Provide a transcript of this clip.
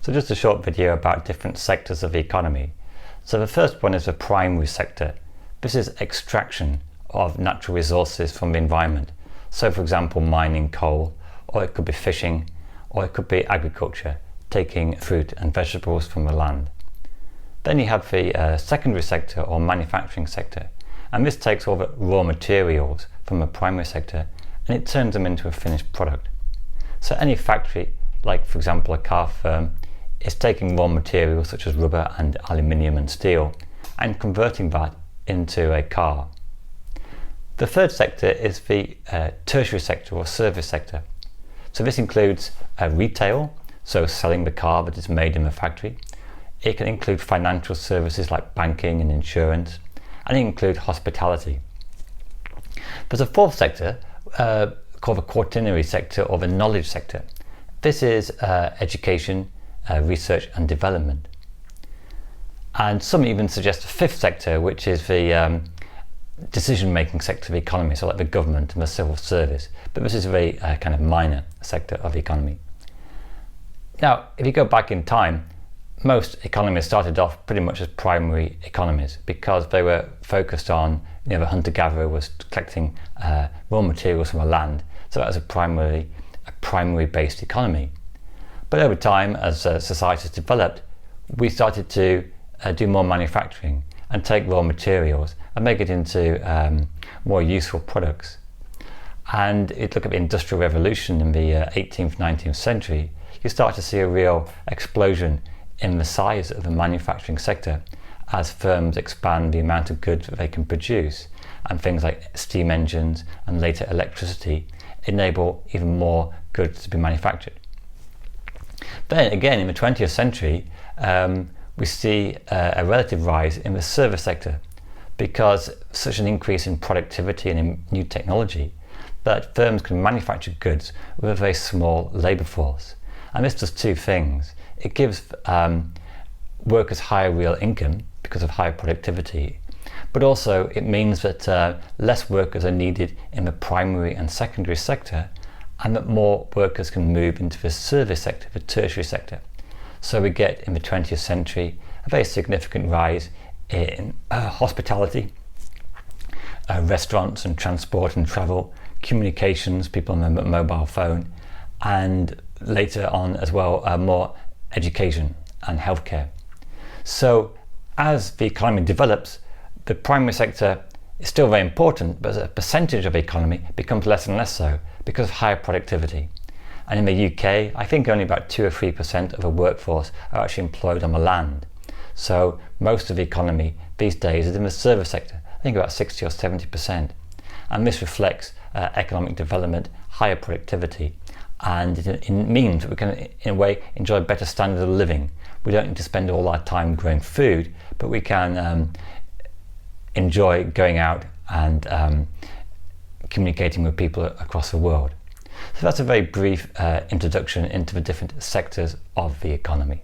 So just a short video about different sectors of the economy. So the first one is the primary sector. This is extraction of natural resources from the environment. So for example, mining coal, or it could be fishing, or it could be agriculture, taking fruit and vegetables from the land. Then you have the secondary sector or manufacturing sector, and this takes all the raw materials from the primary sector and it turns them into a finished product. So any factory, like for example a car firm, is taking raw materials such as rubber and aluminium and steel and converting that into a car. The third sector is the tertiary sector or service sector. So this includes retail, so selling the car that is made in the factory. It can include financial services like banking and insurance, and it includes hospitality. There's a fourth sector called the Quaternary Sector or the knowledge sector. This is education, research and development. And some even suggest a fifth sector, which is the decision-making sector of the economy, so like the government and the civil service. But this is a very kind of minor sector of the economy. Now, if you go back in time, most economies started off pretty much as primary economies because they were focused on, the hunter-gatherer was collecting raw materials from the land, so that was a primary-based economy. But over time, as societies developed, we started to do more manufacturing and take raw materials and make it into more useful products. And if you look at the Industrial Revolution in the 18th, 19th century, you start to see a real explosion in the size of the manufacturing sector as firms expand the amount of goods that they can produce, and things like steam engines and later electricity enable even more goods to be manufactured. Then again in the 20th century we see a relative rise in the service sector because such an increase in productivity and in new technology that firms can manufacture goods with a very small labour force. And this does two things. It gives workers higher real income because of higher productivity, but also it means that less workers are needed in the primary and secondary sector, and that more workers can move into the service sector, the tertiary sector. So we get in the 20th century a very significant rise in hospitality, restaurants and transport and travel, communications, people on their mobile phone, and later on as well more education and healthcare. So as the economy develops, the primary sector is still very important, but as a percentage of the economy becomes less and less so because of higher productivity. And in the UK, I think only about 2 or 3% of the workforce are actually employed on the land. So most of the economy these days is in the service sector, I think about 60 or 70%. And this reflects economic development, higher productivity, and it means that we can, in a way, enjoy a better standard of living. We don't need to spend all our time growing food, but we can enjoy going out and communicating with people across the world. So that's a very brief introduction into the different sectors of the economy.